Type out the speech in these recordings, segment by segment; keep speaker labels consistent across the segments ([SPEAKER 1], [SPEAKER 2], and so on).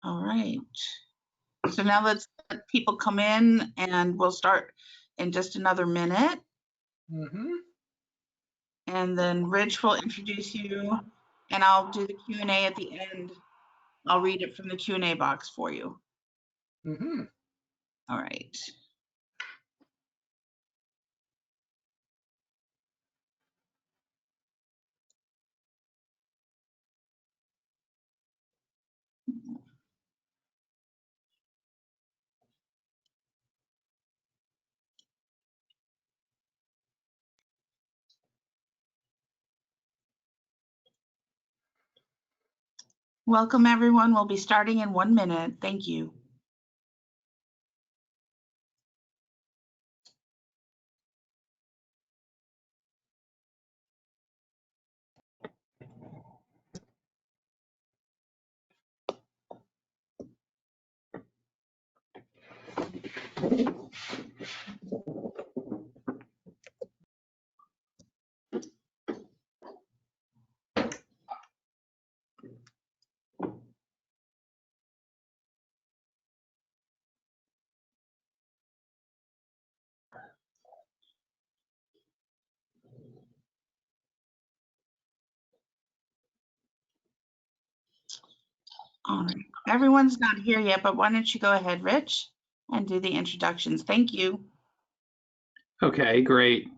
[SPEAKER 1] All right. So now let's let people come in and we'll start in just another minute. And then Rich will introduce you and I'll do the Q&A at the end. I'll read it from the Q&A box for you. All right. Welcome everyone. We'll be starting in 1 minute. Thank you. All right. Everyone's not here yet, but why don't you go ahead, Rich, and do the introductions. Thank you.
[SPEAKER 2] Okay, great.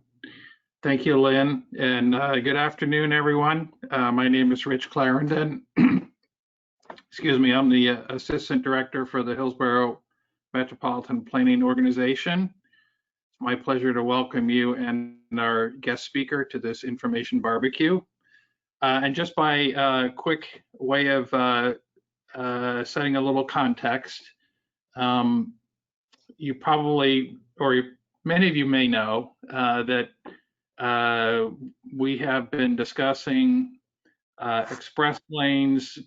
[SPEAKER 2] Thank you, Lynn, and good afternoon, everyone. My name is Rich Clarendon. Excuse me, I'm the Assistant Director for the Hillsborough Metropolitan Planning Organization. It's my pleasure to welcome you and our guest speaker to this information barbecue. And just by quick way of setting a little context, you probably, or many of you may know that we have been discussing express lanes,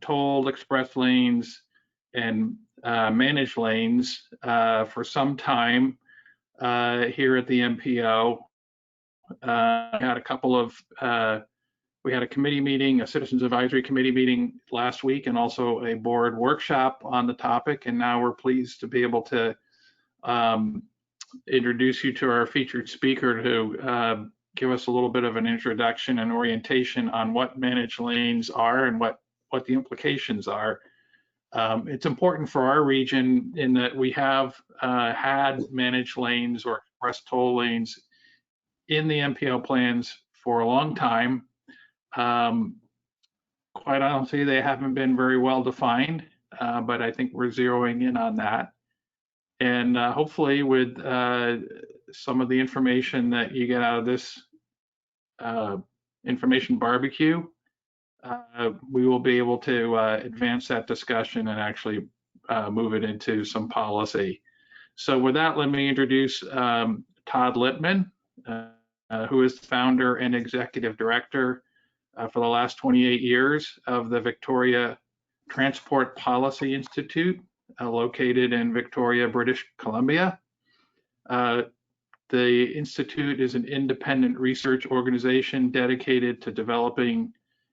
[SPEAKER 2] tolled express lanes, and managed lanes for some time here at the MPO. We had a committee meeting, a Citizens Advisory Committee meeting last week, and also a board workshop on the topic. And now we're pleased to be able to introduce you to our featured speaker to give us a little bit of an introduction and orientation on what managed lanes are and what the implications are. It's important for our region in that we have had managed lanes or express toll lanes in the MPO plans for a long time. Quite honestly, they haven't been very well defined, but I think we're zeroing in on that. And hopefully with some of the information that you get out of this information barbecue, we will be able to advance that discussion and actually move it into some policy. So with that, let me introduce Todd Littman, who is the founder and executive director for the last 28 years of the Victoria Transport Policy Institute, located in Victoria, British Columbia. The Institute is an independent research organization dedicated to developing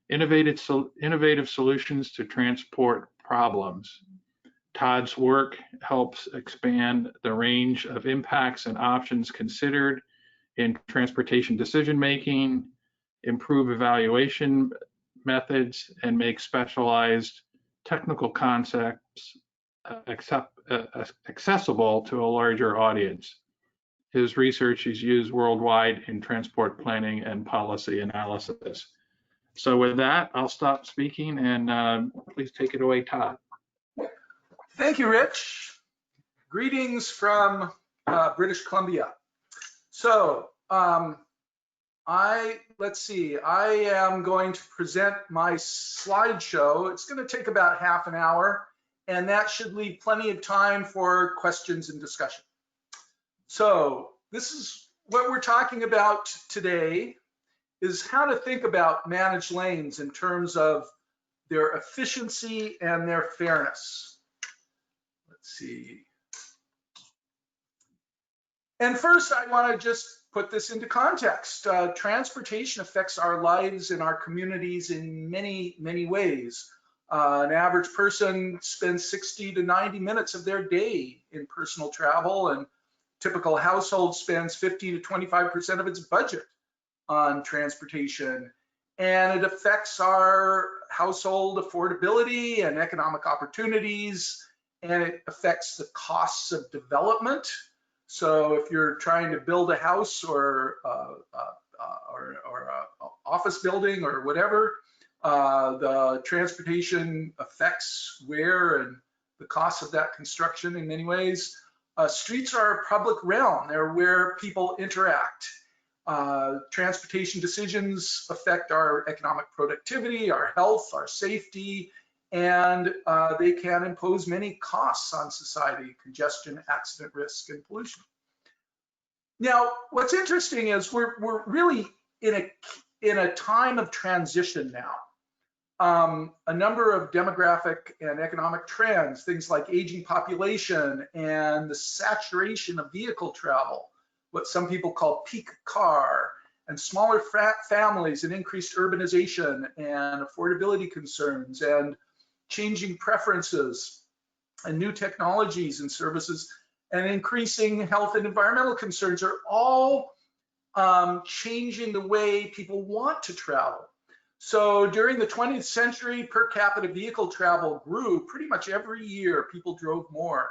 [SPEAKER 2] innovative solutions to transport problems. Todd's work helps expand the range of impacts and options considered in transportation decision-making, improve evaluation methods, and make specialized technical concepts accessible to a larger audience. His research is used worldwide in transport planning and policy analysis. So with that, I'll stop speaking and please take it away, Todd.
[SPEAKER 3] Thank you, Rich. Greetings from British Columbia. So let's see, I am going to present my slideshow. It's going to take about half an hour, and that should leave plenty of time for questions and discussion. So this is what we're talking about today, is how to think about managed lanes in terms of their efficiency and their fairness. Let's see. And first, I want to just put this into context. Transportation affects our lives and our communities in many, many ways. An average person spends 60 to 90 minutes of their day in personal travel, and typical household spends 15 to 25% of its budget on transportation. And it affects our household affordability and economic opportunities, and it affects the costs of development. So if you're trying to build a house or an office building or whatever, the transportation affects where and the cost of that construction in many ways. Streets are a public realm. They're where people interact. Transportation decisions affect our economic productivity, our health, our safety, and they can impose many costs on society: congestion, accident risk, and pollution. Now, what's interesting is we're really in a time of transition now. A number of demographic and economic trends, things like aging population and the saturation of vehicle travel, what some people call peak car, and smaller families and increased urbanization and affordability concerns and changing preferences and new technologies and services and increasing health and environmental concerns are all changing the way people want to travel. So during the 20th century, per capita vehicle travel grew pretty much every year. People drove more.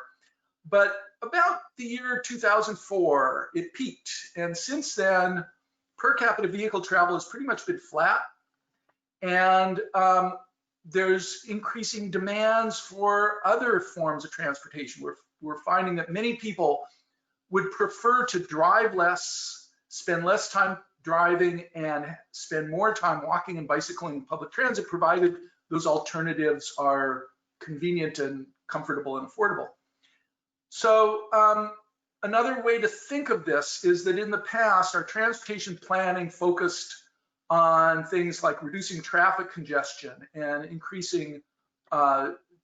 [SPEAKER 3] But about the year 2004, it peaked. And since then, per capita vehicle travel has pretty much been flat. And there's increasing demands for other forms of transportation. We're finding that many people would prefer to drive less, spend less time driving, and spend more time walking and bicycling in public transit, provided those alternatives are convenient and comfortable and affordable. So another way to think of this is that in the past, our transportation planning focused on things like reducing traffic congestion and increasing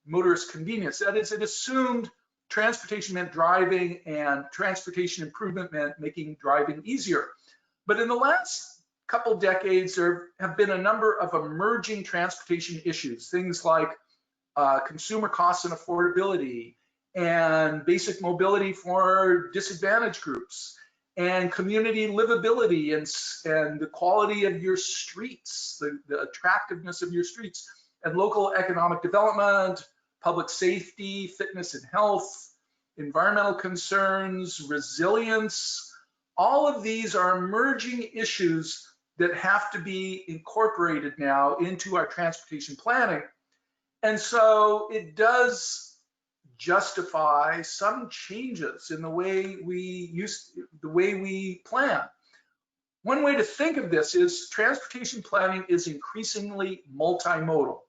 [SPEAKER 3] motorist convenience. That is, it assumed transportation meant driving, and transportation improvement meant making driving easier. But in the last couple decades, there have been a number of emerging transportation issues, things like consumer costs and affordability, and basic mobility for disadvantaged groups, and community livability, and the quality of your streets, the attractiveness of your streets, and local economic development, public safety, fitness and health, environmental concerns, resilience. All of these are emerging issues that have to be incorporated now into our transportation planning. And so it does justify some changes in the way we plan. One way to think of this is transportation planning is increasingly multimodal.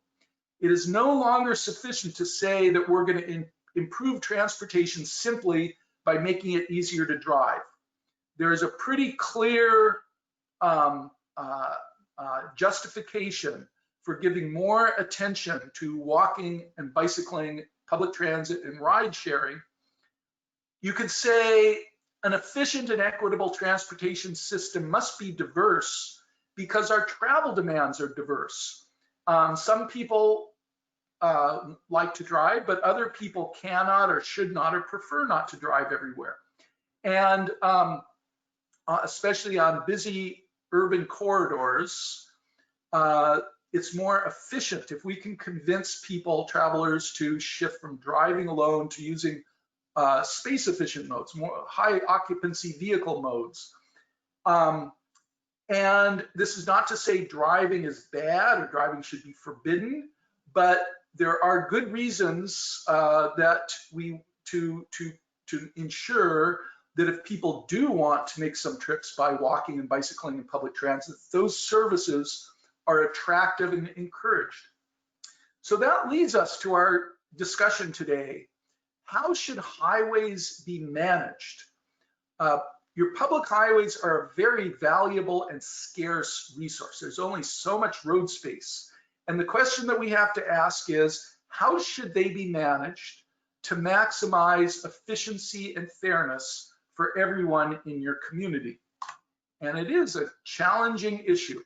[SPEAKER 3] It is no longer sufficient to say that we're going to improve transportation simply by making it easier to drive. There is a pretty clear justification for giving more attention to walking and bicycling, public transit, and ride sharing. You could say an efficient and equitable transportation system must be diverse because our travel demands are diverse. Some people like to drive, but other people cannot or should not or prefer not to drive everywhere. And especially on busy urban corridors, it's more efficient if we can convince travelers to shift from driving alone to using space efficient modes, more high occupancy vehicle modes. And this is not to say driving is bad or driving should be forbidden, but there are good reasons to ensure that if people do want to make some trips by walking and bicycling and public transit, those services are attractive and encouraged. So that leads us to our discussion today. How should highways be managed? Your public highways are a very valuable and scarce resource. There's only so much road space. And the question that we have to ask is, how should they be managed to maximize efficiency and fairness for everyone in your community? And it is a challenging issue.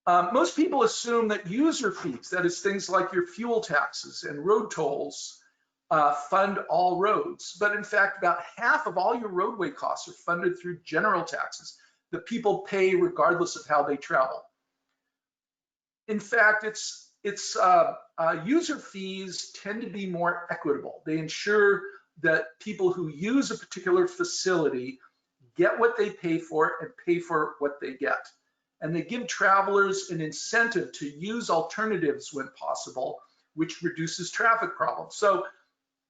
[SPEAKER 3] Most people assume that user fees, that is things like your fuel taxes and road tolls, fund all roads. But in fact, about half of all your roadway costs are funded through general taxes that people pay regardless of how they travel. In fact, user fees tend to be more equitable. They ensure that people who use a particular facility get what they pay for and pay for what they get. And they give travelers an incentive to use alternatives when possible, which reduces traffic problems. So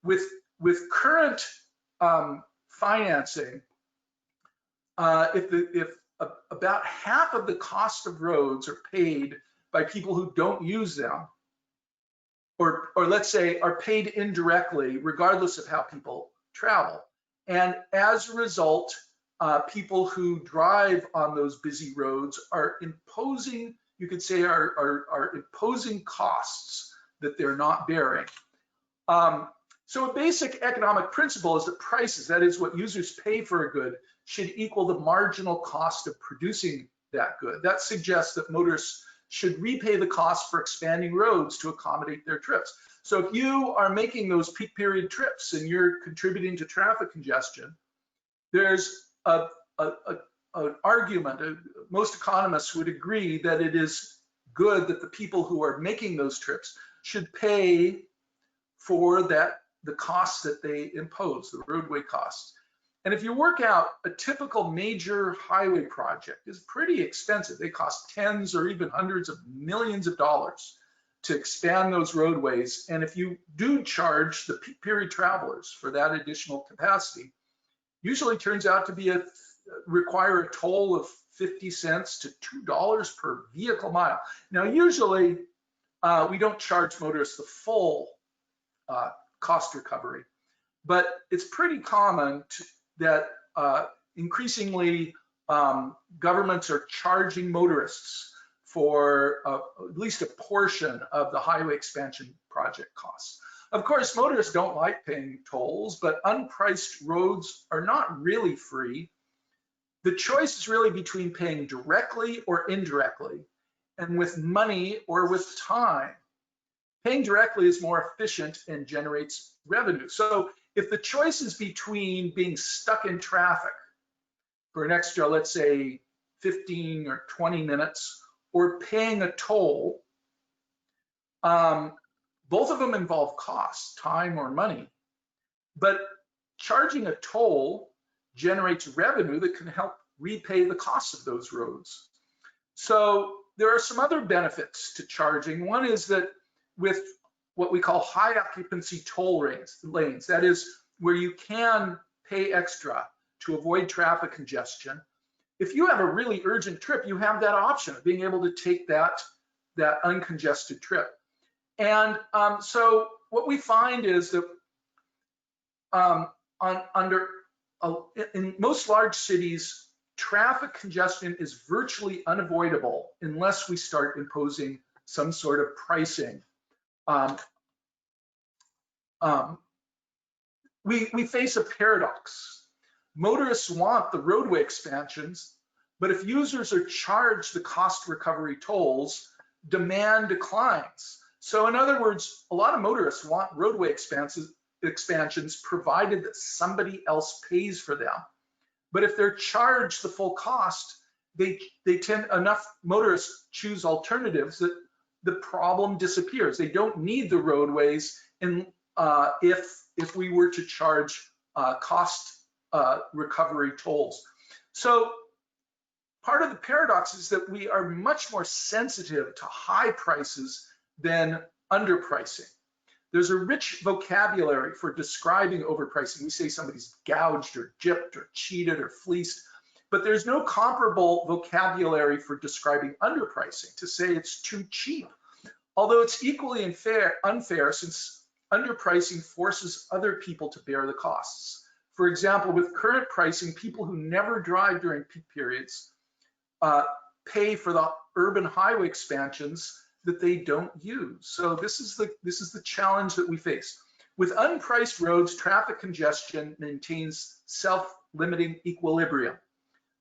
[SPEAKER 3] with current financing, if about half of the cost of roads are paid by people who don't use them, or let's say are paid indirectly, regardless of how people travel. And as a result, people who drive on those busy roads are imposing, you could say, are imposing costs that they're not bearing. So a basic economic principle is that prices, that is what users pay for a good, should equal the marginal cost of producing that good. That suggests that motorists should repay the cost for expanding roads to accommodate their trips. So if you are making those peak period trips and you're contributing to traffic congestion, there's an argument, most economists would agree that it is good that the people who are making those trips should pay for the costs that they impose, the roadway costs. And if you work out, a typical major highway project is pretty expensive. They cost tens or even hundreds of millions of dollars to expand those roadways. And if you do charge the peak period travelers for that additional capacity, usually turns out to require a toll of 50 cents to $2 per vehicle mile. Now, usually we don't charge motorists the full cost recovery, but it's pretty common that increasingly governments are charging motorists for at least a portion of the highway expansion project costs. Of course, motorists don't like paying tolls, but unpriced roads are not really free. The choice is really between paying directly or indirectly, and with money or with time. Paying directly is more efficient and generates revenue. So if the choice is between being stuck in traffic for an extra, let's say 15 or 20 minutes, or paying a toll, both of them involve costs, time or money. But charging a toll generates revenue that can help repay the costs of those roads. So there are some other benefits to charging. One is that with what we call high occupancy toll lanes, that is where you can pay extra to avoid traffic congestion. If you have a really urgent trip, you have that option of being able to take that uncongested trip. And so what we find is that in most large cities, traffic congestion is virtually unavoidable unless we start imposing some sort of pricing. We face a paradox. Motorists want the roadway expansions, but if users are charged the cost recovery tolls, demand declines. So in other words, a lot of motorists want roadway expansions provided that somebody else pays for them. But if they're charged the full cost, enough motorists choose alternatives that the problem disappears. They don't need the roadways, and if we were to charge cost recovery tolls. So part of the paradox is that we are much more sensitive to high prices than underpricing. There's a rich vocabulary for describing overpricing. We say somebody's gouged or gypped or cheated or fleeced, but there's no comparable vocabulary for describing underpricing, to say it's too cheap. Although it's equally unfair since underpricing forces other people to bear the costs. For example, with current pricing, people who never drive during peak periods pay for the urban highway expansions that they don't use. So this is the challenge that we face. With unpriced roads, traffic congestion maintains self-limiting equilibrium.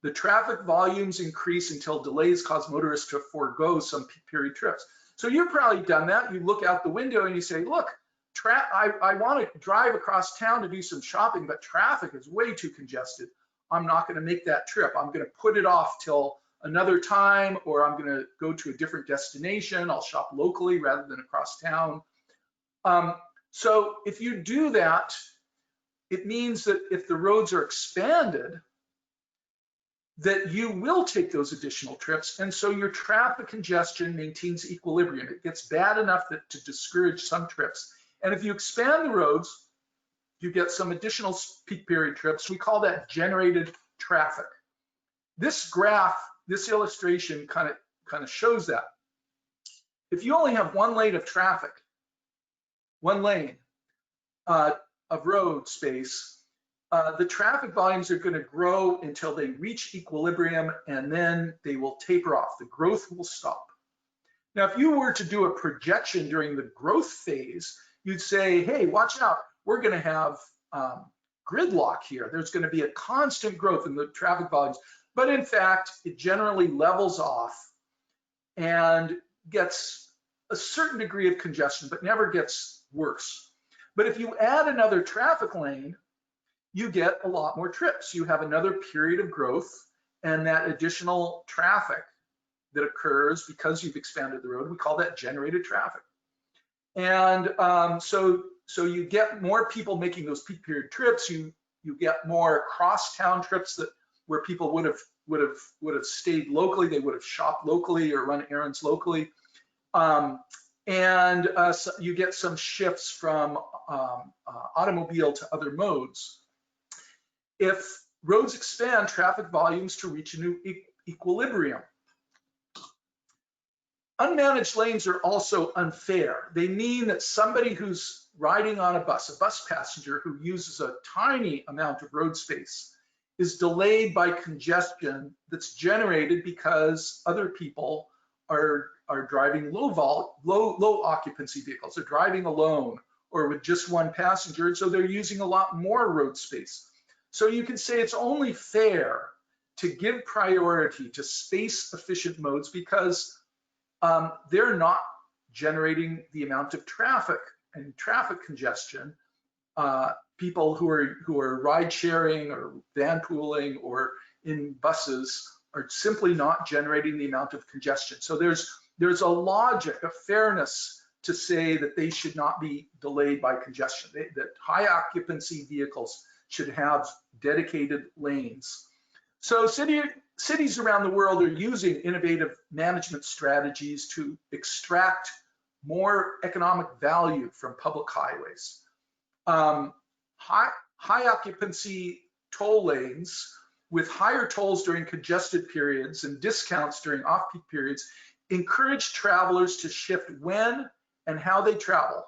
[SPEAKER 3] The traffic volumes increase until delays cause motorists to forego some peak period trips. So you've probably done that. You look out the window and you say, look, I want to drive across town to do some shopping, but traffic is way too congested. I'm not going to make that trip. I'm going to put it off till another time, or I'm going to go to a different destination. I'll shop locally rather than across town. So if you do that, it means that if the roads are expanded, that you will take those additional trips. And so your traffic congestion maintains equilibrium. It gets bad enough to discourage some trips. And if you expand the roads, you get some additional peak period trips. We call that generated traffic. This graph, this illustration kind of shows that. If you only have one lane of traffic, one lane of road space, the traffic volumes are going to grow until they reach equilibrium, and then they will taper off. The growth will stop. Now, if you were to do a projection during the growth phase, you'd say, hey, watch out, we're going to have gridlock here. There's going to be a constant growth in the traffic volumes. But in fact, it generally levels off and gets a certain degree of congestion, but never gets worse. But if you add another traffic lane, you get a lot more trips. You have another period of growth, and that additional traffic that occurs because you've expanded the road, we call that generated traffic. And so you get more people making those peak period trips. You get more cross-town trips where people would have stayed locally. They would have shopped locally or run errands locally. So you get some shifts from automobile to other modes. If roads expand traffic volumes to reach a new equilibrium. Unmanaged lanes are also unfair. They mean that somebody who's riding on a bus passenger who uses a tiny amount of road space, is delayed by congestion that's generated because other people are driving low occupancy vehicles. They're driving alone or with just one passenger, so they're using a lot more road space. So you can say it's only fair to give priority to space efficient modes because they're not generating the amount of traffic and traffic congestion. People who are ride sharing or van pooling or in buses are simply not generating the amount of congestion. So there's a logic, a fairness to say that they should not be delayed by congestion, that high occupancy vehicles should have dedicated lanes. So cities around the world are using innovative management strategies to extract more economic value from public highways. High occupancy toll lanes with higher tolls during congested periods and discounts during off-peak periods encourage travelers to shift when and how they travel.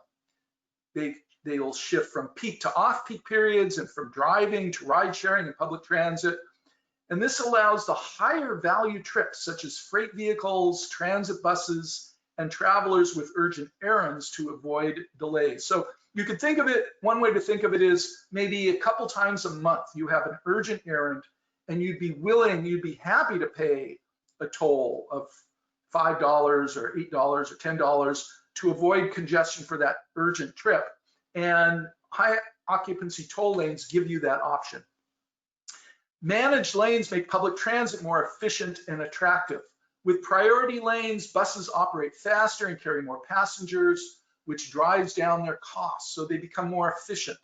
[SPEAKER 3] They will shift from peak to off-peak periods and from driving to ride sharing and public transit. And this allows the higher value trips such as freight vehicles, transit buses, and travelers with urgent errands to avoid delays. So you could think of it, one way to think of it is maybe a couple times a month you have an urgent errand and you'd be happy to pay a toll of $5 or $8 or $10 to avoid congestion for that urgent trip. And high occupancy toll lanes give you that option. Managed lanes make public transit more efficient and attractive. With priority lanes, buses operate faster and carry more passengers, which drives down their costs, so they become more efficient.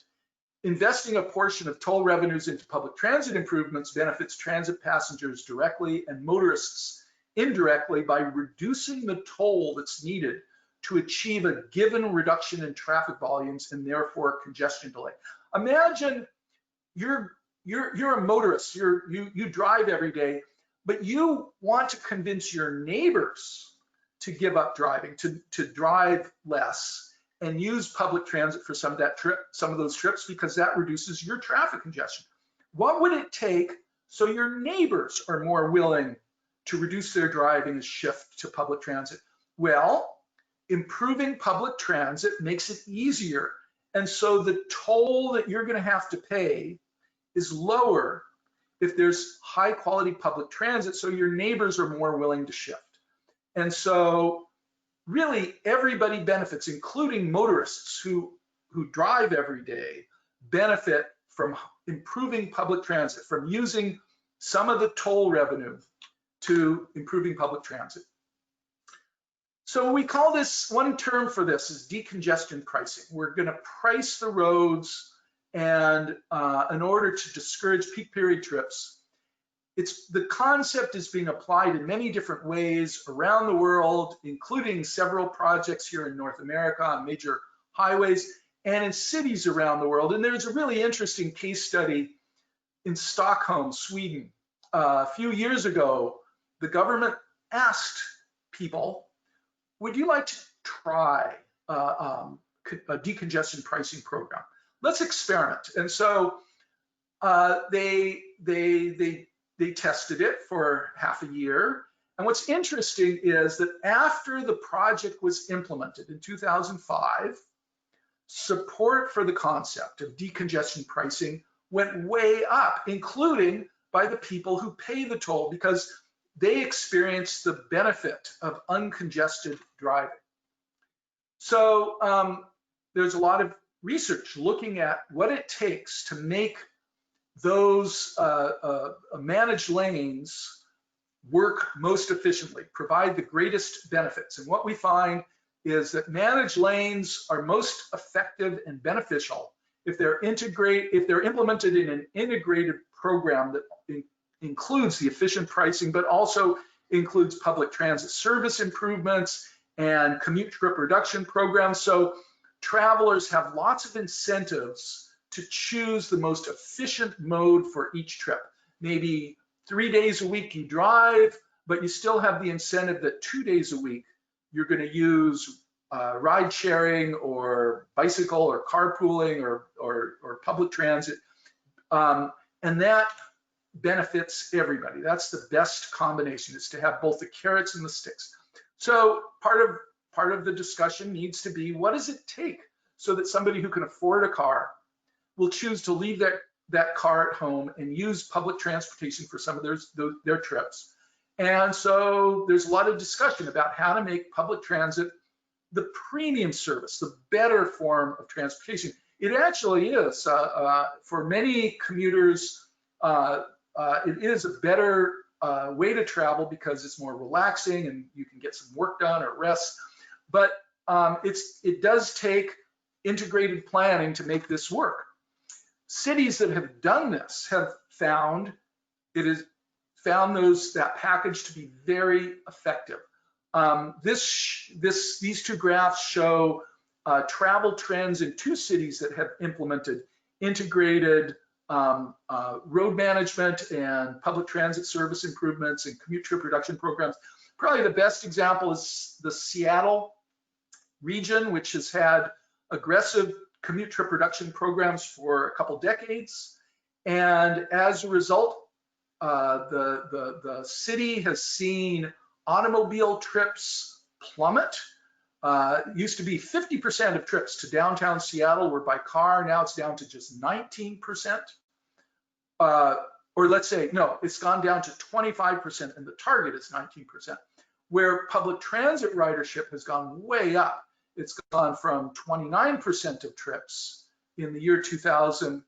[SPEAKER 3] Investing a portion of toll revenues into public transit improvements benefits transit passengers directly and motorists indirectly by reducing the toll that's needed to achieve a given reduction in traffic volumes and therefore congestion delay. Imagine you're a motorist, you drive every day, but you want to convince your neighbors to give up driving, to drive less and use public transit for some of those trips because that reduces your traffic congestion. What would it take so your neighbors are more willing to reduce their driving and shift to public transit? Well, improving public transit makes it easier. And so the toll that you're going to have to pay is lower if there's high quality public transit, so your neighbors are more willing to shift. And so really everybody benefits, including motorists who drive every day, benefit from improving public transit, from using some of the toll revenue to improving public transit. So we call this, one term for this is decongestion pricing. We're going to price the roads, and in order to discourage peak period trips. The concept is being applied in many different ways around the world, including several projects here in North America on major highways and in cities around the world. And there's a really interesting case study in Stockholm, Sweden. A few years ago, the government asked people, would you like to try a decongestion pricing program? Let's experiment. And so they tested it for half a year. And what's interesting is that after the project was implemented in 2005, support for the concept of decongestion pricing went way up, including by the people who pay the toll, because they experienced the benefit of uncongested driving. So there's a lot of research looking at what it takes to make those managed lanes work most efficiently, provide the greatest benefits. And what we find is that managed lanes are most effective and beneficial if they're implemented in an integrated program that includes the efficient pricing, but also includes public transit service improvements and commute trip reduction programs. So travelers have lots of incentives to choose the most efficient mode for each trip. Maybe 3 days a week you drive, but you still have the incentive that 2 days a week you're going to use ride sharing or bicycle or carpooling or public transit. And that benefits everybody. That's the best combination, is to have both the carrots and the sticks. So part of the discussion needs to be, what does it take so that somebody who can afford a car will choose to leave that car at home and use public transportation for some of their trips. And so there's a lot of discussion about how to make public transit the premium service, the better form of transportation. It actually is. For many commuters, it is a better way to travel because it's more relaxing and you can get some work done or rest. But it does take integrated planning to make this work. Cities that have done this have found that package to be very effective. These two graphs show travel trends in 2 cities that have implemented integrated road management and public transit service improvements and commute trip reduction programs. Probably the best example is the Seattle region, which has had aggressive commute trip reduction programs for a couple decades. And as a result, the city has seen automobile trips plummet. It used to be 50% of trips to downtown Seattle were by car. Now it's down to just 19%. Or let's say, no, it's gone down to 25% and the target is 19%. Where public transit ridership has gone way up. It's gone from 29% of trips in the year 2000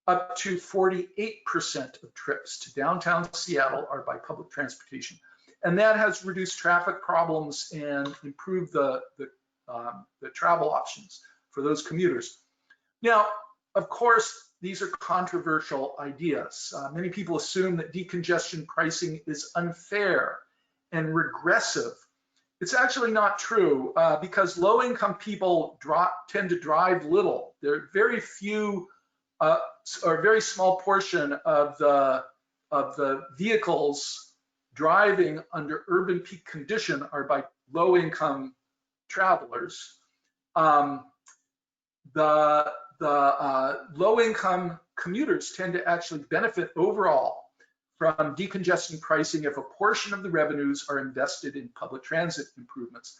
[SPEAKER 3] up to 48% of trips to downtown Seattle are by public transportation. And that has reduced traffic problems and improved the travel options for those commuters. Now, of course, these are controversial ideas. Many people assume that decongestion pricing is unfair and regressive. It's actually not true because low-income people tend to drive little. There are very few or a very small portion of the vehicles driving under urban peak condition are by low-income travelers. The low-income commuters tend to actually benefit overall from decongestion pricing if a portion of the revenues are invested in public transit improvements.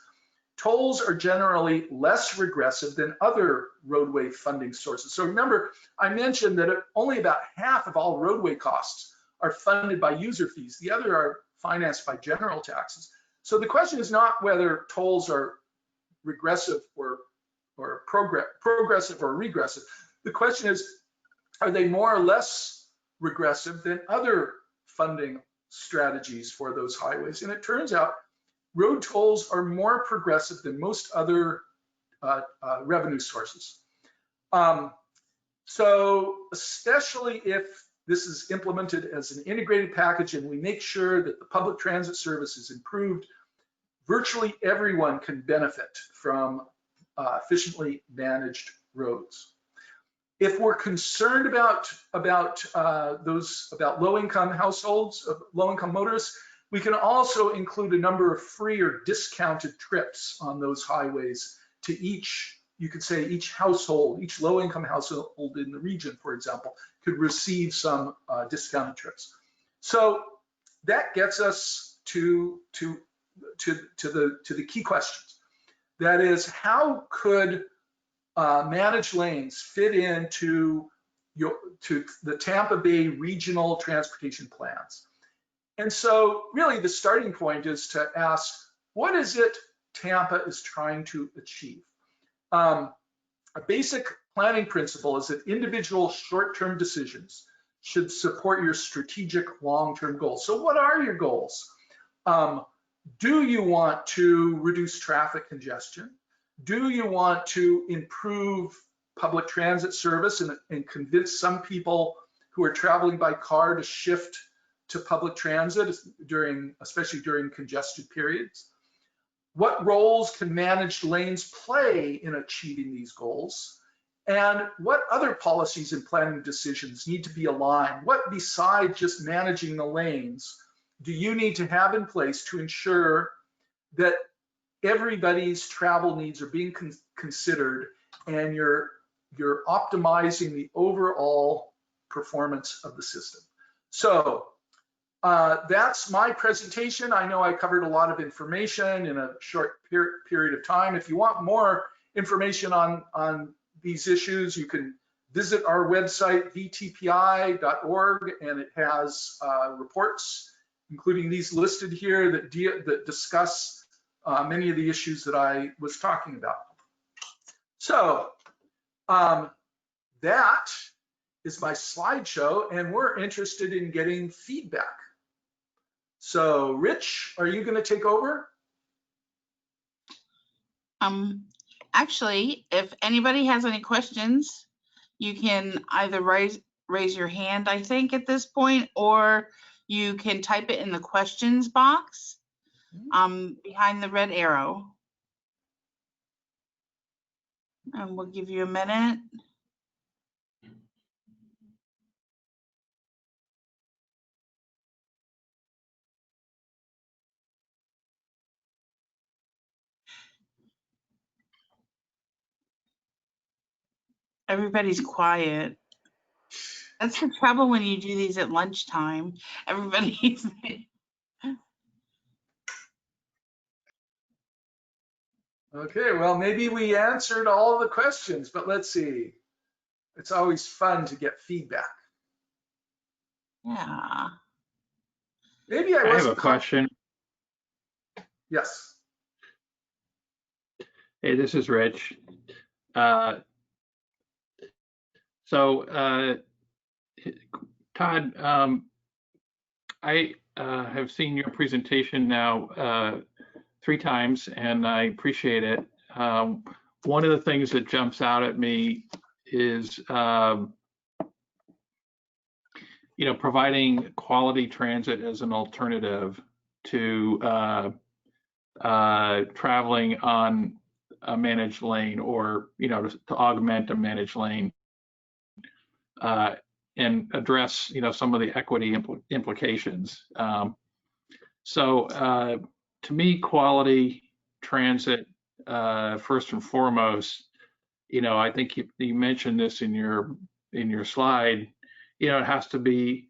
[SPEAKER 3] tolls are generally less regressive than other roadway funding sources. So remember, I mentioned that only about half of all roadway costs are funded by user fees. The other are financed by general taxes. So the question is not whether tolls are regressive or progressive or regressive. The question is, are they more or less regressive than other funding strategies for those highways? And it turns out road tolls are more progressive than most other revenue sources. So especially if this is implemented as an integrated package and we make sure that the public transit service is improved, virtually everyone can benefit from efficiently managed roads. If we're concerned about low-income households, low-income motorists, we can also include a number of free or discounted trips on those highways to each, you could say each household, each low-income household in the region, for example, could receive some discounted trips. So that gets us to the key questions. That is, how could managed lanes fit into the Tampa Bay regional transportation plans? And so really the starting point is to ask, what is it Tampa is trying to achieve? A basic planning principle is that individual short-term decisions should support your strategic long-term goals. So what are your goals? Do you want to reduce traffic congestion? Do you want to improve public transit service and convince some people who are traveling by car to shift to public transit especially during congested periods? What roles can managed lanes play in achieving these goals? And what other policies and planning decisions need to be aligned? What besides just managing the lanes do you need to have in place to ensure that everybody's travel needs are being considered and you're optimizing the overall performance of the system? So that's my presentation. I know I covered a lot of information in a short period of time. If you want more information on these issues, you can visit our website, vtpi.org, and it has reports, including these listed here that discuss many of the issues that I was talking about. So that is my slideshow, and we're interested in getting feedback. So Rich, are you going to take over?
[SPEAKER 1] Actually, if anybody has any questions, you can either raise your hand, I think, at this point, or you can type it in the questions box behind the red arrow. And we'll give you a minute. Everybody's quiet. That's the trouble when you do these at lunchtime. Everybody's
[SPEAKER 3] Okay, well, maybe we answered all the questions, but let's see. It's always fun to get feedback.
[SPEAKER 1] yeah.
[SPEAKER 3] Maybe I
[SPEAKER 2] have a question.
[SPEAKER 3] Yes.
[SPEAKER 2] Hey, this is Rich. Todd, I have seen your presentation now 3 times, and I appreciate it. One of the things that jumps out at me is, providing quality transit as an alternative to traveling on a managed lane, or to augment a managed lane, and address some of the equity implications. So to me, quality transit, first and foremost, I think you mentioned this in your slide. It has to be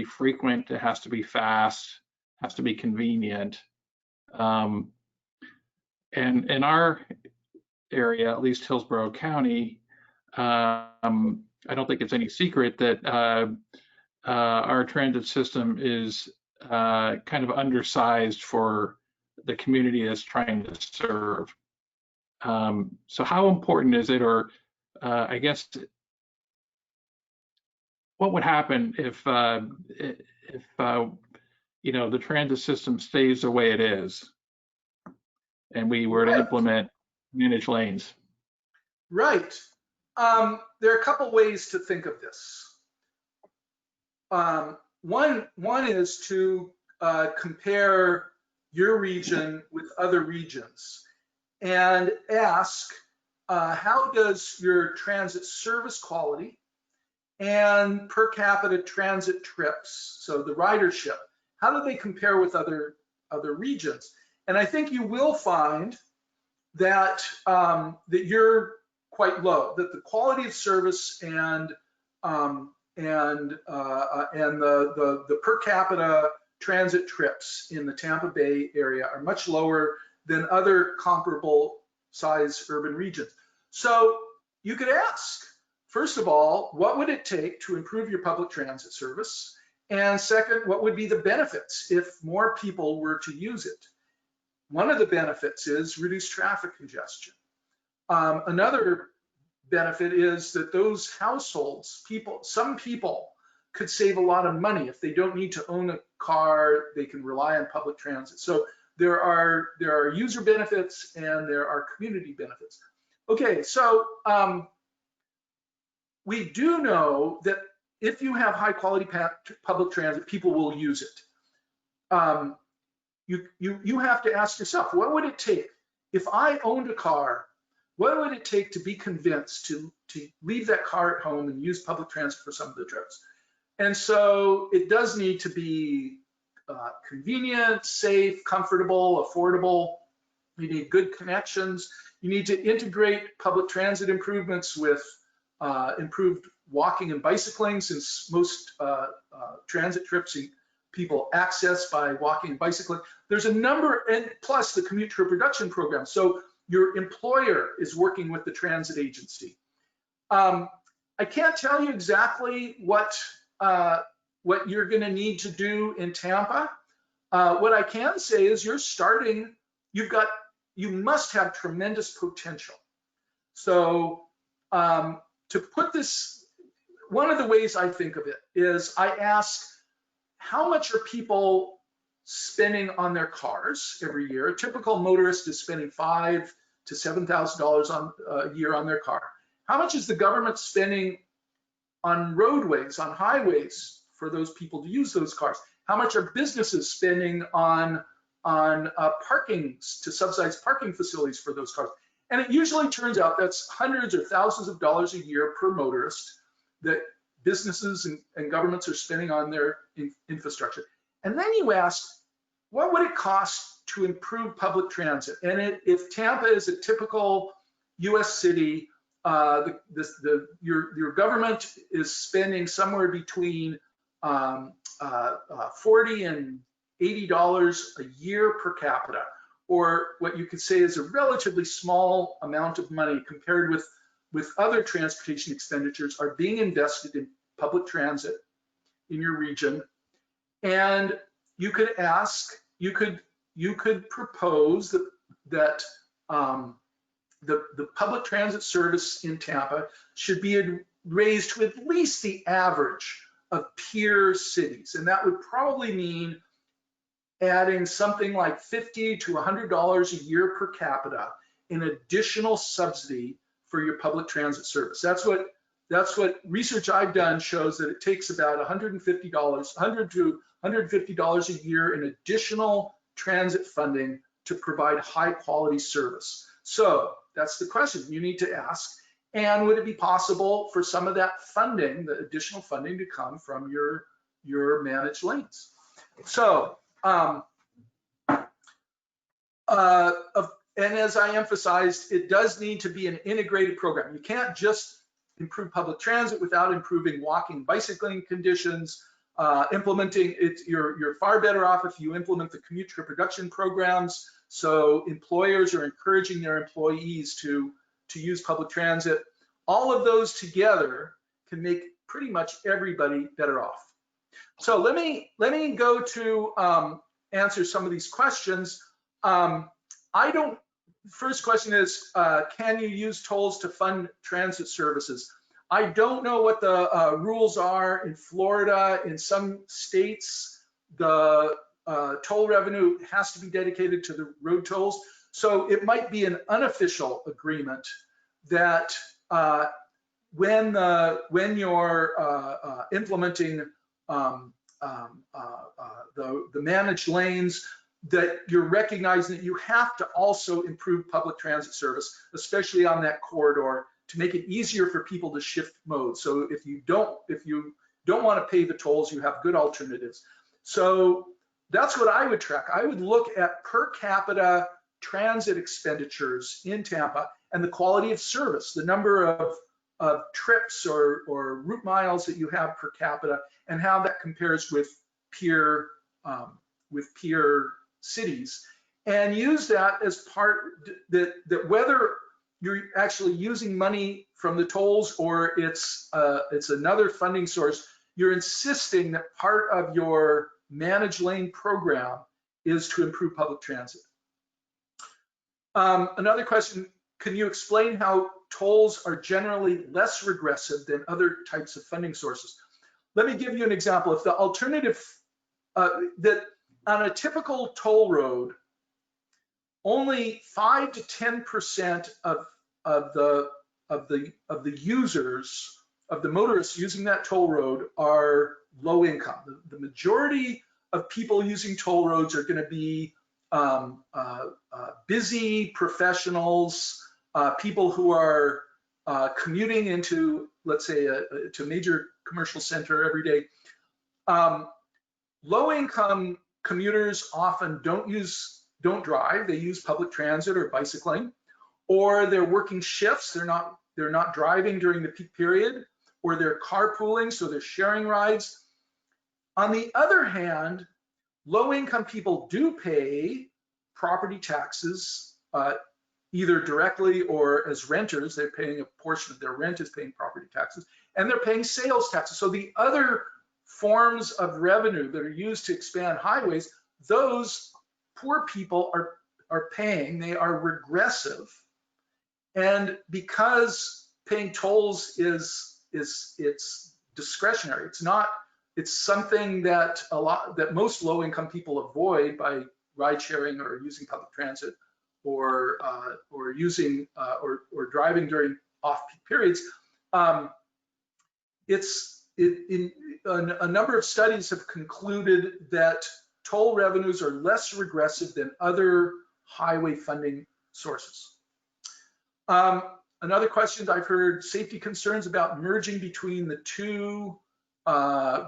[SPEAKER 2] frequent, it has to be fast, it has to be convenient. And in our area, at least Hillsborough County, I don't think it's any secret that our transit system is kind of undersized for the community that's trying to serve. So how important is it, or I guess, what would happen if you know, the transit system stays the way it is and we were to
[SPEAKER 3] Right.
[SPEAKER 2] implement managed lanes?
[SPEAKER 3] Right. There are a couple ways to think of this. One is to compare your region with other regions and ask, how does your transit service quality and per capita transit trips, so the ridership, how do they compare with other regions? And I think you will find that that you're quite low, that the quality of service and the per capita transit trips in the Tampa Bay area are much lower than other comparable size urban regions. So you could ask, first of all, what would it take to improve your public transit service? And second, what would be the benefits if more people were to use it? One of the benefits is reduced traffic congestion. Another benefit is that those households, some people could save a lot of money. If they don't need to own a car, they can rely on public transit. So there are user benefits and there are community benefits. Okay, so we do know that if you have high quality public transit, people will use it. You have to ask yourself, what would it take if I owned a car? What would it take to be convinced to leave that car at home and use public transit for some of the trips? And so it does need to be convenient, safe, comfortable, affordable. You need good connections. You need to integrate public transit improvements with improved walking and bicycling, since most transit trips people access by walking and bicycling. There's a number, and plus the commute trip reduction program. So your employer is working with the transit agency. I can't tell you exactly what you're going to need to do in Tampa. What I can say is you're starting. You must have tremendous potential. So to put this, one of the ways I think of it is I ask, how much are people spending on their cars every year? A typical motorist is spending $5,000 to $7,000 a year on their car. How much is the government spending on roadways, on highways for those people to use those cars? How much are businesses spending on parkings, to subsidize parking facilities for those cars? And it usually turns out that's hundreds or thousands of dollars a year per motorist that businesses and governments are spending on their infrastructure. And then you ask, what would it cost to improve public transit? And if Tampa is a typical US city, your government is spending somewhere between $40 and $80 a year per capita, or what you could say is a relatively small amount of money compared with other transportation expenditures are being invested in public transit in your region. And you could ask, you could propose that the public transit service in Tampa should be raised to at least the average of peer cities. And that would probably mean adding something like $50 to $100 a year per capita in additional subsidy for your public transit service. That's what research I've done shows, that it takes about $100 to $150 a year in additional transit funding to provide high quality service. So that's the question you need to ask. And would it be possible for some of that funding, the additional funding, to come from your managed lanes? So, and as I emphasized, it does need to be an integrated program. You can't just improve public transit without improving walking, bicycling conditions. Implementing it, you're far better off if you implement the commute trip reduction programs, So employers are encouraging their employees to use public transit. All of those together can make pretty much everybody better off. So let me go to answer some of these questions. First question is, can you use tolls to fund transit services? I don't know what the rules are in Florida. In some states, the toll revenue has to be dedicated to the road tolls. So it might be an unofficial agreement that when you're implementing the managed lanes, that you're recognizing that you have to also improve public transit service, especially on that corridor, to make it easier for people to shift modes. So if you don't want to pay the tolls, you have good alternatives. So that's what I would track. I would look at per capita transit expenditures in Tampa and the quality of service, the number of trips or route miles that you have per capita, and how that compares with peer cities, and use that as part that whether you're actually using money from the tolls or it's another funding source, you're insisting that part of your managed lane program is to improve public transit. Another question, can you explain how tolls are generally less regressive than other types of funding sources? Let me give you an example. If the alternative that on a typical toll road, only 5 to 10% of the users, of the motorists using that toll road are low income. The majority of people using toll roads are going to be busy professionals, people who are commuting into, let's say, to a major commercial center every day. Low income commuters often don't drive, they use public transit or bicycling, or they're working shifts, they're not driving during the peak period, or they're carpooling, so they're sharing rides. On the other hand, low income people do pay property taxes, either directly or as renters. They're paying a portion of their rent is paying property taxes, and they're paying sales taxes. So the other forms of revenue that are used to expand highways, those poor people are paying, they are regressive. And because paying tolls it's discretionary, it's something that most low income people avoid by ride sharing or using public transit or using or driving during off-peak periods. A number of studies have concluded that toll revenues are less regressive than other highway funding sources. Another question I've heard, safety concerns about merging between the two, I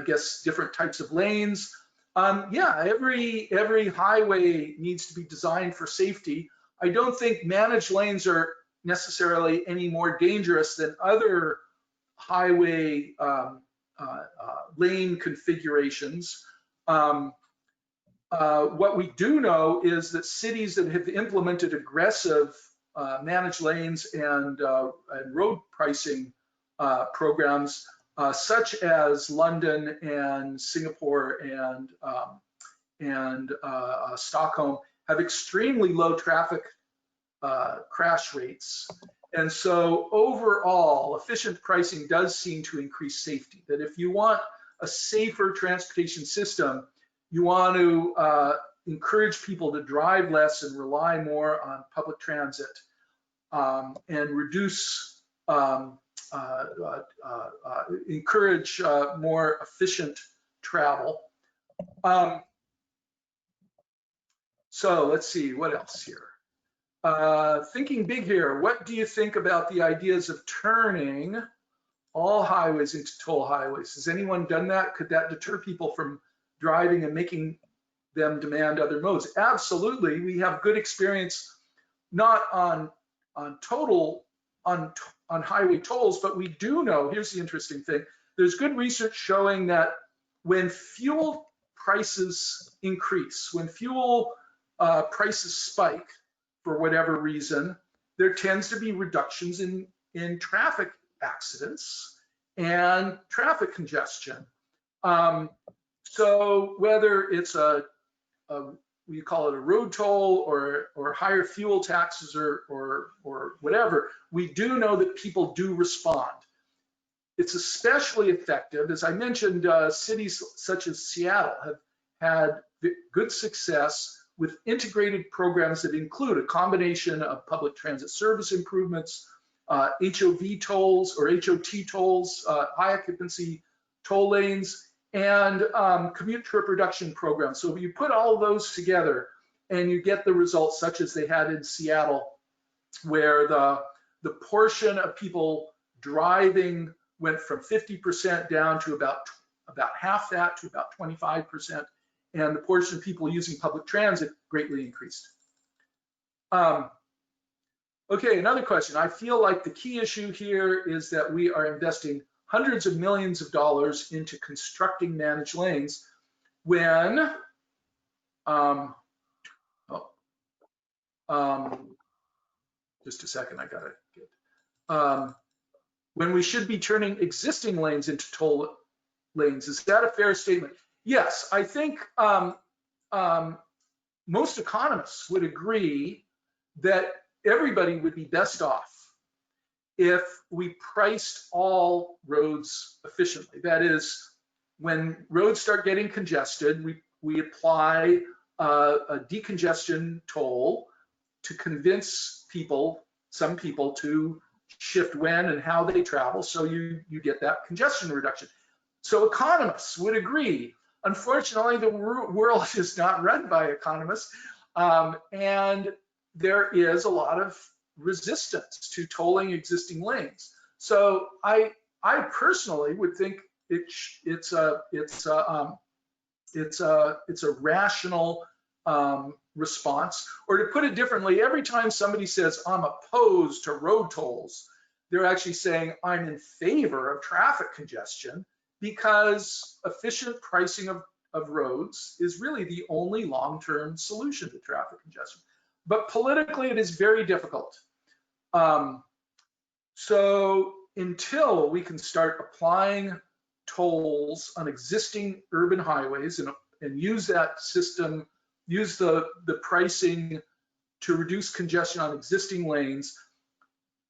[SPEAKER 3] guess, different types of lanes. Yeah, every highway needs to be designed for safety. I don't think managed lanes are necessarily any more dangerous than other highway lane configurations. What we do know is that cities that have implemented aggressive managed lanes and road pricing programs, such as London and Singapore and Stockholm, have extremely low traffic crash rates. And so overall, efficient pricing does seem to increase safety. That if you want a safer transportation system, you want to encourage people to drive less and rely more on public transit and reduce, encourage more efficient travel. So let's see, what else here? Thinking big here, what do you think about the ideas of turning all highways into toll highways? Has anyone done that? Could that deter people from driving and making them demand other modes? Absolutely. We have good experience, not on highway tolls, but we do know, here's the interesting thing, there's good research showing that when fuel prices increase, when fuel prices spike for whatever reason, there tends to be reductions in traffic accidents and traffic congestion. So whether it's we call it a road toll or higher fuel taxes or whatever, we do know that people do respond. It's especially effective, as I mentioned, cities such as Seattle have had good success with integrated programs that include a combination of public transit service improvements, HOV tolls or HOT tolls, high occupancy toll lanes, and commute trip reduction programs. So if you put all those together and you get the results such as they had in Seattle, where the portion of people driving went from 50% down to about half that, to about 25%, and the portion of people using public transit greatly increased. Okay, another question. I feel like the key issue here is that we are investing hundreds of millions of dollars into constructing managed lanes when just a second, I got it. When we should be turning existing lanes into toll lanes. Is that a fair statement? Yes, I think most economists would agree that everybody would be best off if we priced all roads efficiently. That is, when roads start getting congested, we apply a decongestion toll to convince people, some people, to shift when and how they travel, so you get that congestion reduction. So economists would agree. Unfortunately, the world is not run by economists, and there is a lot of resistance to tolling existing lanes. So I personally would think it's a rational response. Or to put it differently, every time somebody says I'm opposed to road tolls, they're actually saying I'm in favor of traffic congestion, because efficient pricing of roads is really the only long-term solution to traffic congestion. But politically, it is very difficult. So until we can start applying tolls on existing urban highways and use that system, use the pricing to reduce congestion on existing lanes,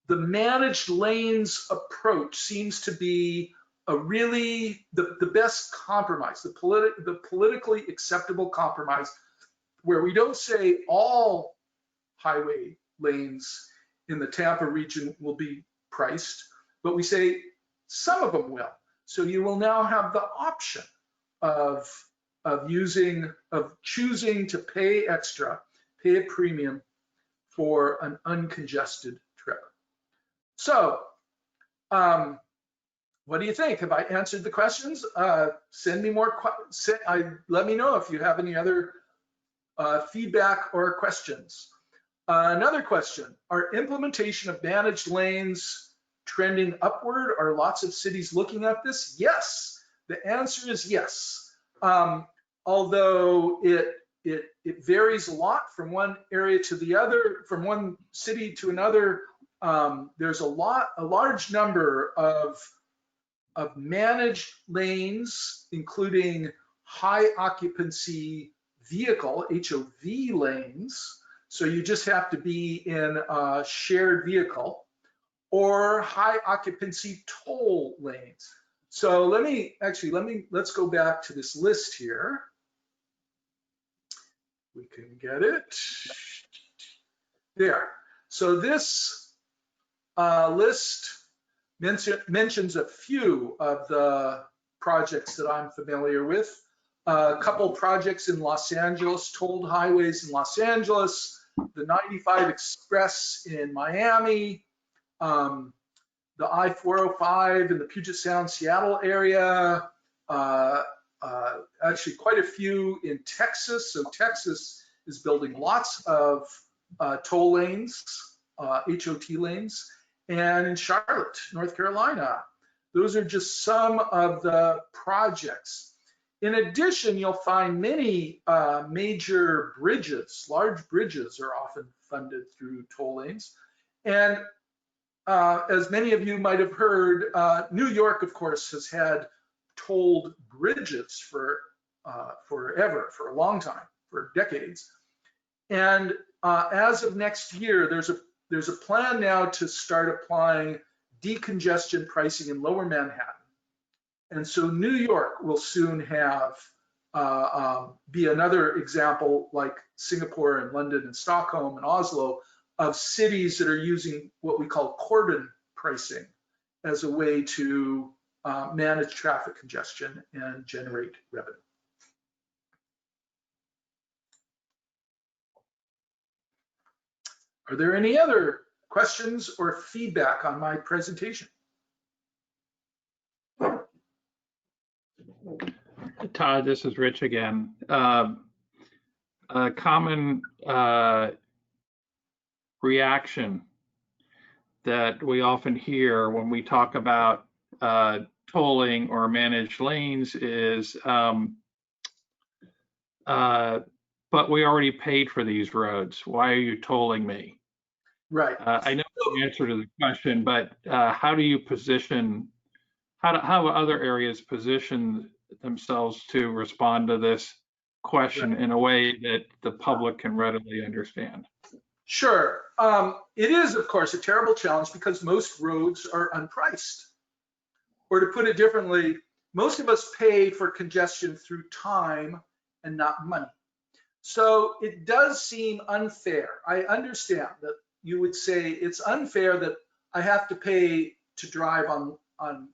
[SPEAKER 3] the managed lanes approach seems to be a really the best compromise, the politically acceptable compromise, where we don't say all highway lanes in the Tampa region will be priced, but we say some of them will. So you will now have the option of choosing to pay extra, pay a premium for an uncongested trip. So, what do you think? Have I answered the questions? Send me more. Let me know if you have any other feedback or questions. Another question: are implementation of managed lanes trending upward? Are lots of cities looking at this? Yes. The answer is yes. Although it varies a lot from one area to the other, from one city to another. There's a large number of managed lanes, including high occupancy vehicle, HOV lanes. So you just have to be in a shared vehicle, or high occupancy toll lanes. So let's go back to this list here. We can get it there. So this list mentions a few of the projects that I'm familiar with. A couple projects in Los Angeles, tolled highways in Los Angeles, the 95 Express in Miami, the I-405 in the Puget Sound, Seattle area, actually quite a few in Texas. So Texas is building lots of toll lanes, HOT lanes, and in Charlotte, North Carolina. Those are just some of the projects. In addition, you'll find many major bridges, large bridges are often funded through toll lanes. And as many of you might have heard, New York, of course, has had tolled bridges for forever, for a long time, for decades. And as of next year, there's a plan now to start applying decongestion pricing in Lower Manhattan. And so New York will soon have be another example, like Singapore and London and Stockholm and Oslo, of cities that are using what we call cordon pricing as a way to manage traffic congestion and generate revenue. Are there any other questions or feedback on my presentation?
[SPEAKER 2] Todd, this is Rich again. A common reaction that we often hear when we talk about tolling or managed lanes is, but we already paid for these roads. Why are you tolling me?
[SPEAKER 3] Right.
[SPEAKER 2] I know the answer to the question, but how do you position, how other areas position themselves to respond to this question in a way that the public can readily understand?
[SPEAKER 3] Sure. It is, of course, a terrible challenge because most roads are unpriced. Or to put it differently, most of us pay for congestion through time and not money. So it does seem unfair. I understand that you would say it's unfair that I have to pay to drive on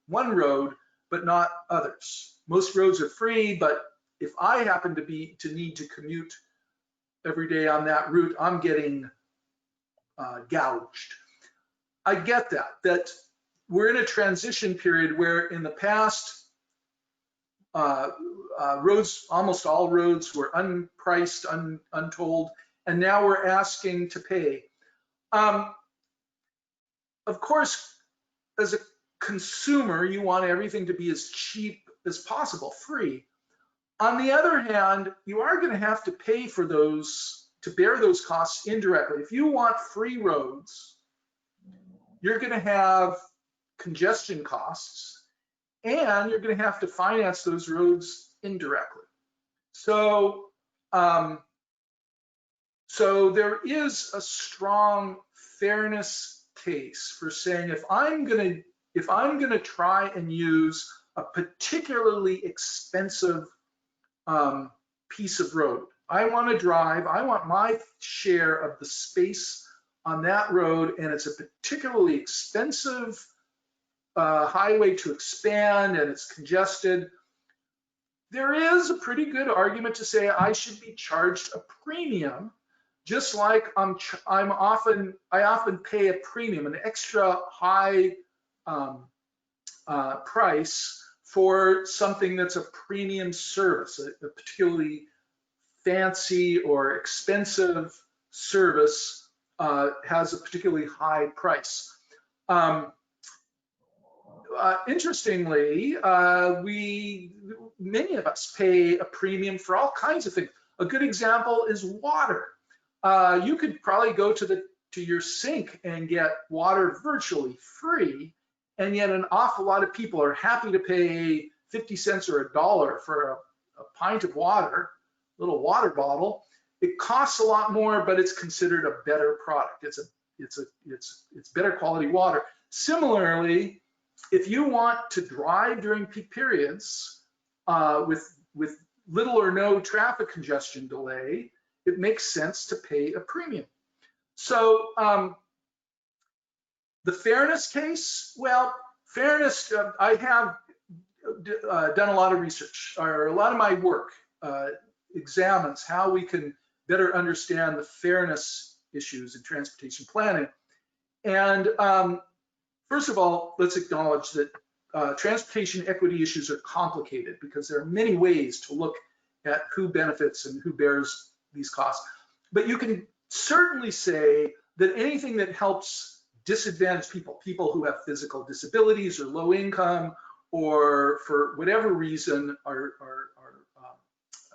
[SPEAKER 3] one road, but not others. Most roads are free, but if I happen to need to commute every day on that route, I'm getting gouged. I get that we're in a transition period where in the past, roads, almost all roads were unpriced, untolled, and now we're asking to pay. Of course, as a consumer, you want everything to be as cheap as possible, free. On the other hand, you are going to have to pay for those, to bear those costs indirectly. If you want free roads, you're going to have congestion costs, and you're going to have to finance those roads indirectly. So, so there is a strong fairness case for saying if I'm going to try and use a particularly expensive piece of road, I want to drive, I want my share of the space on that road, and it's a particularly expensive highway to expand, and it's congested. There is a pretty good argument to say I should be charged a premium, just like I often pay a premium, an extra high price for something that's a premium service, a particularly fancy or expensive service has a particularly high price. Interestingly, many of us pay a premium for all kinds of things. A good example is water. You could probably go to your sink and get water virtually free, and yet an awful lot of people are happy to pay 50 cents or $1 for a pint of water, little water bottle. It costs a lot more, but it's considered a better product. It's better quality water. Similarly, if you want to drive during peak periods with little or no traffic congestion delay, it makes sense to pay a premium. So the fairness case, well, fairness, I have done a lot of research, or a lot of my work examines how we can better understand the fairness issues in transportation planning. And first of all, let's acknowledge that transportation equity issues are complicated because there are many ways to look at who benefits and who bears these costs. But you can certainly say that anything that helps disadvantaged people who have physical disabilities or low income, or for whatever reason are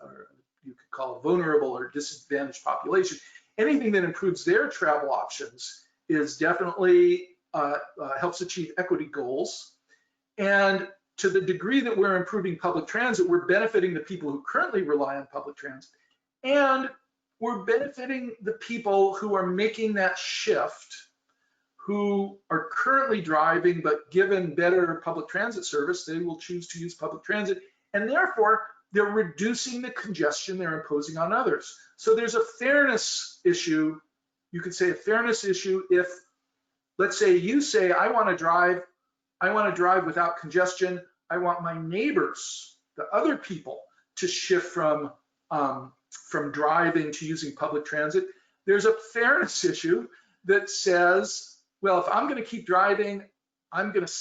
[SPEAKER 3] or you could call a vulnerable or disadvantaged population, anything that improves their travel options is definitely helps achieve equity goals. And to the degree that we're improving public transit, we're benefiting the people who currently rely on public transit, and we're benefiting the people who are making that shift, who are currently driving, but given better public transit service, they will choose to use public transit, and therefore they're reducing the congestion they're imposing on others. So there's a fairness issue. You could say a fairness issue if, let's say you say, I want to drive without congestion. I want my neighbors, the other people, to shift from driving to using public transit. There's a fairness issue that says, well, if I'm going to keep driving, I'm going to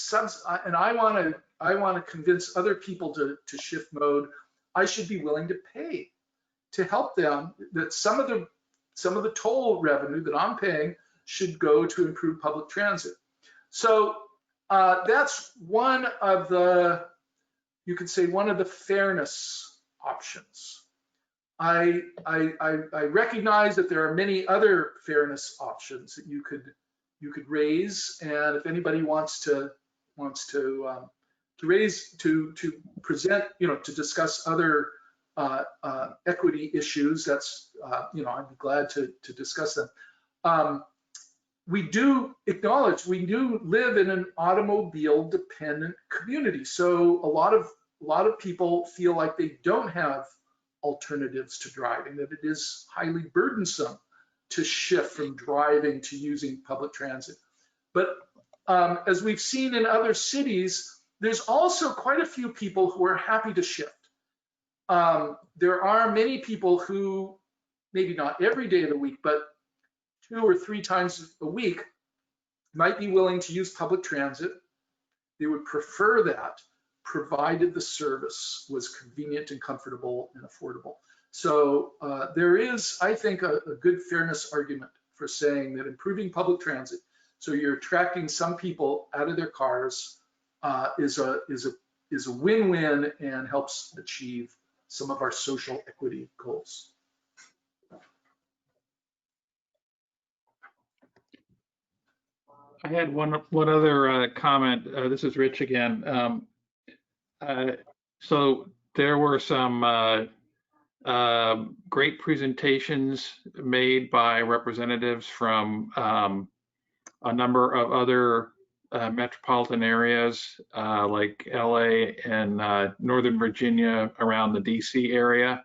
[SPEAKER 3] and I want to convince other people to shift mode. I should be willing to pay to help them. That some of the toll revenue that I'm paying should go to improve public transit. So that's one of the, you could say, one of the fairness options. I recognize that there are many other fairness options that you could raise, and if anybody wants to present, to discuss other equity issues, that's I'd be glad to discuss them. We do acknowledge we do live in an automobile dependent community, so a lot of people feel like they don't have alternatives to driving, that it is highly burdensome to shift from driving to using public transit. But as we've seen in other cities, there's also quite a few people who are happy to shift. There are many people who, maybe not every day of the week, but 2 or 3 times a week, might be willing to use public transit. They would prefer that, provided the service was convenient and comfortable and affordable. So there is, I think, a good fairness argument for saying that improving public transit, so you're attracting some people out of their cars, is a win-win and helps achieve some of our social equity goals.
[SPEAKER 2] I had one other comment. This is Rich again. So there were some great presentations made by representatives from a number of other metropolitan areas like LA and Northern Virginia around the DC area,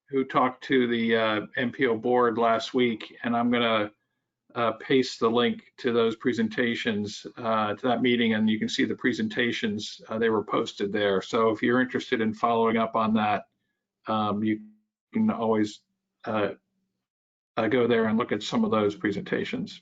[SPEAKER 2] who talked to the MPO board last week, and I'm going to paste the link to those presentations to that meeting, and you can see the presentations. They were posted there. So if you're interested in following up on that, you can always go there and look at some of those presentations.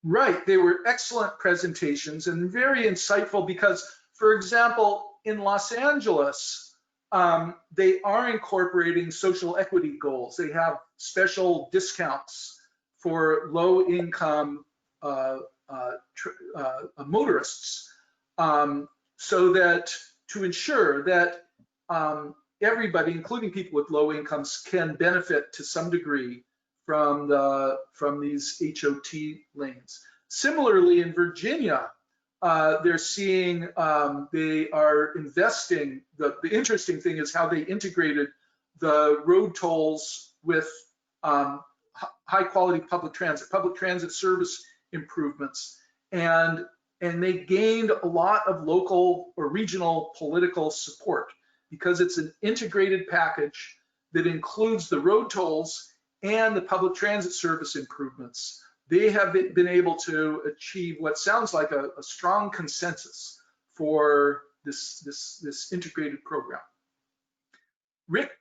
[SPEAKER 3] Right, they were excellent presentations and very insightful because, for example, in Los Angeles, they are incorporating social equity goals. They have special discounts for low-income motorists, so that to ensure that everybody, including people with low incomes, can benefit to some degree from these HOT lanes. Similarly, in Virginia, they're seeing they are investing. The interesting thing is how they integrated the road tolls with high quality public transit service improvements, and they gained a lot of local or regional political support because it's an integrated package that includes the road tolls and the public transit service improvements. They have been able to achieve what sounds like a strong consensus for this integrated program.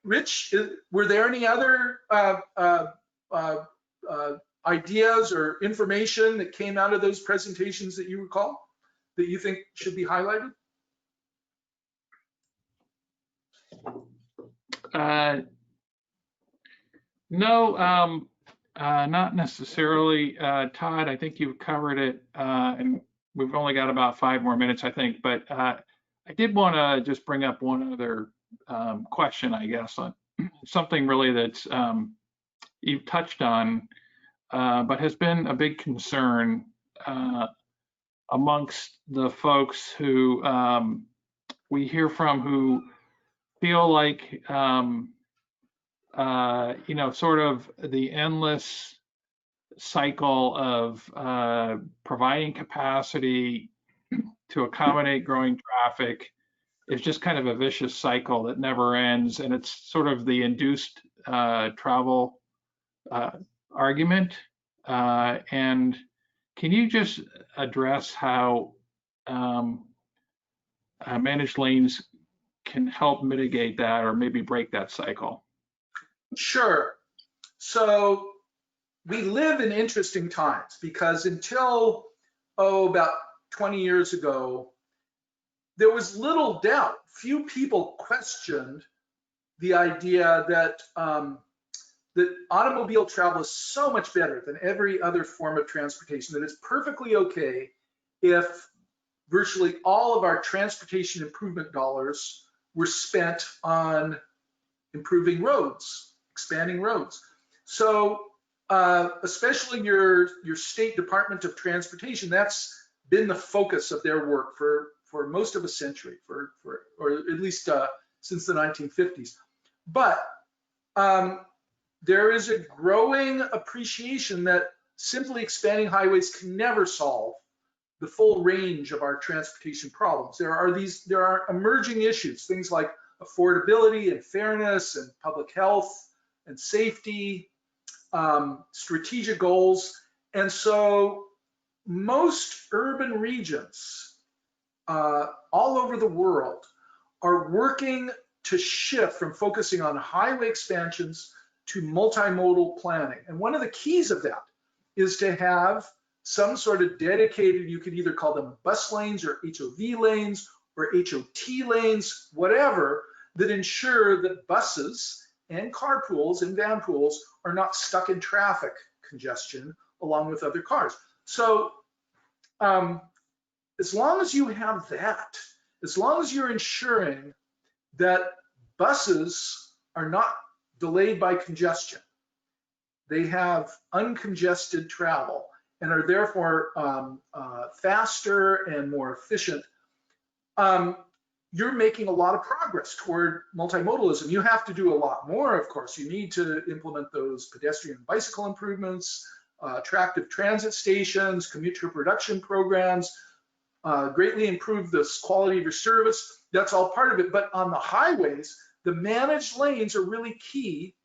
[SPEAKER 3] Rich, were there any other ideas or information that came out of those presentations that you recall that you think should be highlighted?
[SPEAKER 2] No, not necessarily, Todd. I think you've covered it, and we've only got about 5 more minutes, I think. But I did want to just bring up one other question, I guess, on something really that's you've touched on, but has been a big concern amongst the folks who we hear from who feel like, sort of the endless cycle of providing capacity to accommodate growing traffic is just kind of a vicious cycle that never ends. And it's sort of the induced travel argument. And can you just address how managed lanes can help mitigate that or maybe break that cycle?
[SPEAKER 3] Sure. So we live in interesting times because until, about 20 years ago, there was little doubt. Few people questioned the idea that that automobile travel is so much better than every other form of transportation that it's perfectly okay if virtually all of our transportation improvement dollars were spent on improving roads, expanding roads. So especially your state Department of Transportation, that's been the focus of their work for most of a century, or at least since the 1950s. But there is a growing appreciation that simply expanding highways can never solve the full range of our transportation problems. There are emerging issues, things like affordability and fairness and public health and safety, strategic goals. And so most urban regions all over the world are working to shift from focusing on highway expansions to multimodal planning. And one of the keys of that is to have some sort of dedicated, you could either call them bus lanes or HOV lanes or HOT lanes, whatever, that ensure that buses and carpools and van pools are not stuck in traffic congestion along with other cars. So as long as you have that, as long as you're ensuring that buses are not delayed by congestion, they have uncongested travel and are therefore faster and more efficient, you're making a lot of progress toward multimodalism. You have to do a lot more, of course. You need to implement those pedestrian and bicycle improvements, attractive transit stations, commuter production programs, greatly improve the quality of your service. That's all part of it. But on the highways, the managed lanes are really key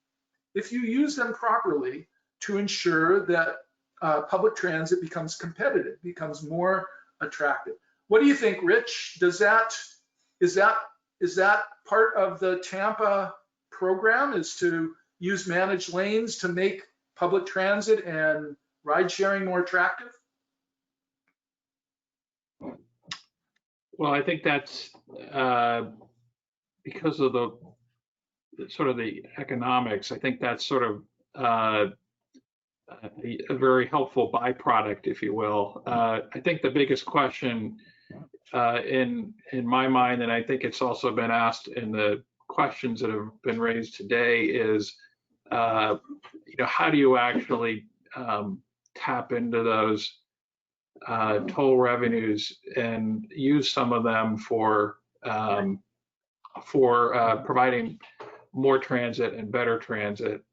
[SPEAKER 3] if you use them properly to ensure that public transit becomes competitive, becomes more attractive. What do you think, Rich? Is that part of the Tampa program, is to use managed lanes to make public transit and ride sharing more attractive?
[SPEAKER 2] Well, I think that's because of the sort of the economics. I think that's sort of a very helpful byproduct, if you will. I think the biggest question in my mind, and I think it's also been asked in the questions that have been raised today, is how do you actually tap into those toll revenues and use some of them for providing more transit and better transit.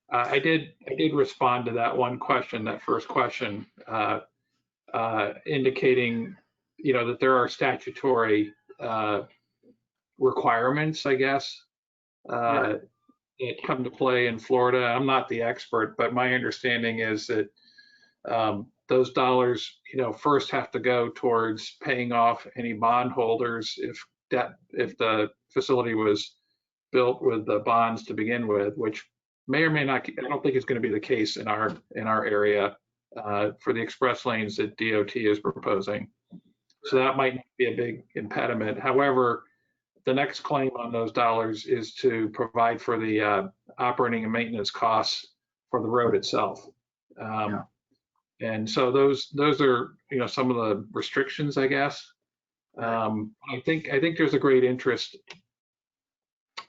[SPEAKER 2] I did respond to that one question, that first question, indicating that there are statutory requirements, I guess, that come to play in Florida. I'm not the expert, but my understanding is that those dollars, first have to go towards paying off any bondholders if the facility was built with the bonds to begin with, which may or may not. I don't think it's going to be the case in our area for the express lanes that DOT is proposing. So that might be a big impediment. However, the next claim on those dollars is to provide for the operating and maintenance costs for the road itself. And so those are some of the restrictions, I guess. I think there's a great interest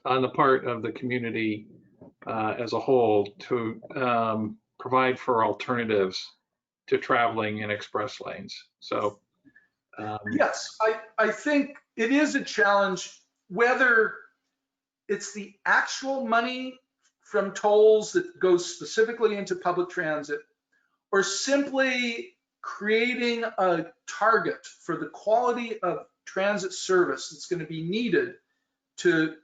[SPEAKER 2] on the part of the community as a whole to provide for alternatives to traveling in express lanes. So
[SPEAKER 3] yes, I think it is a challenge, whether it's the actual money from tolls that goes specifically into public transit, or simply creating a target for the quality of transit service that's going to be needed to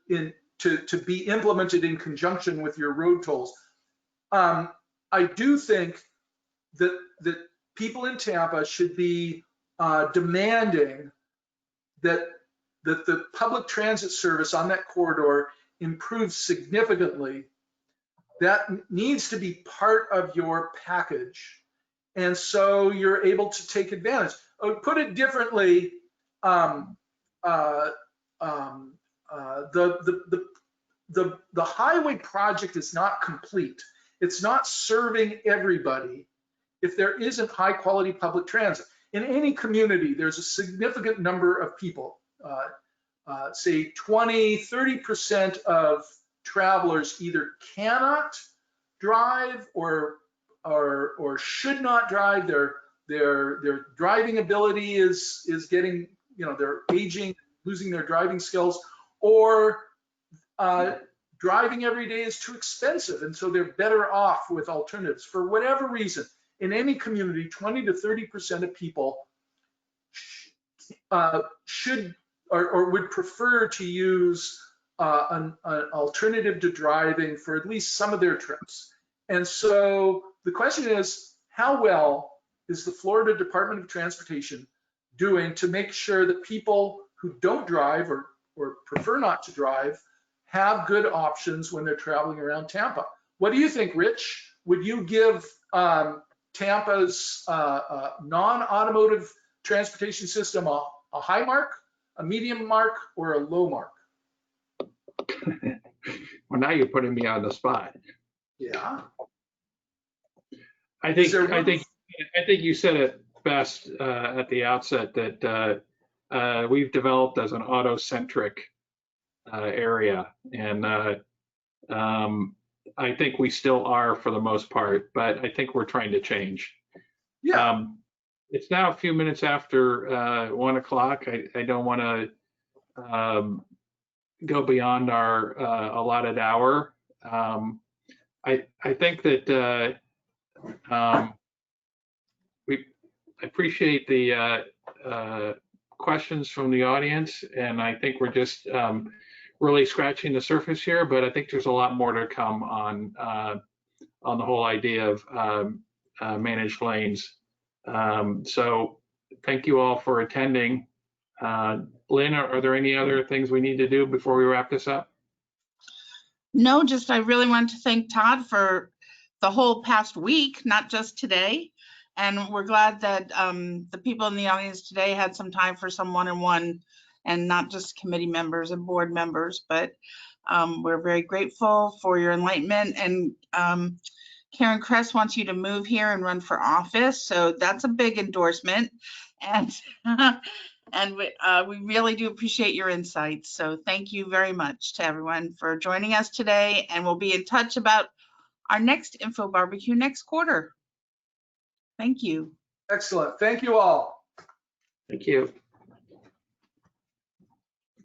[SPEAKER 3] be implemented in conjunction with your road tolls. I do think that people in Tampa should be demanding that the public transit service on that corridor improves significantly. That needs to be part of your package, and so you're able to take advantage. Put it differently, the highway project is not complete. It's not serving everybody if there isn't high quality public transit. In any community, there's a significant number of people, say 20, 30% of travelers either cannot drive or should not drive. Their driving ability is getting, they're aging, losing their driving skills, or driving every day is too expensive, and so they're better off with alternatives. For whatever reason, in any community, 20 to 30% of people should or would prefer to use an alternative to driving for at least some of their trips. And so the question is, how well is the Florida Department of Transportation doing to make sure that people who don't drive or prefer not to drive have good options when they're traveling around Tampa? What do you think, Rich? Would you give Tampa's non-automotive transportation system a high mark, a medium mark, or a low mark?
[SPEAKER 2] Well, now you're putting me on the spot.
[SPEAKER 3] Yeah.
[SPEAKER 2] I think you said it best at the outset that we've developed as an auto-centric area, and I think we still are for the most part, but I think we're trying to change.
[SPEAKER 3] Yeah.
[SPEAKER 2] It's now a few minutes after 1 o'clock. I don't want to go beyond our allotted hour. I think that we appreciate the questions from the audience, and I think we're just really scratching the surface here, but I think there's a lot more to come on the whole idea of managed lanes. So thank you all for attending. Lynn, are there any other things we need to do before we wrap this up?
[SPEAKER 1] No, just I really want to thank Todd for the whole past week, not just today. And we're glad that the people in the audience today had some time for some one-on-one and not just committee members and board members, but we're very grateful for your enlightenment. And Karen Kress wants you to move here and run for office. So that's a big endorsement. And and we really do appreciate your insights. So thank you very much to everyone for joining us today. And we'll be in touch about our next Info Barbecue next quarter. Thank you.
[SPEAKER 3] Excellent. Thank you all.
[SPEAKER 2] Thank you.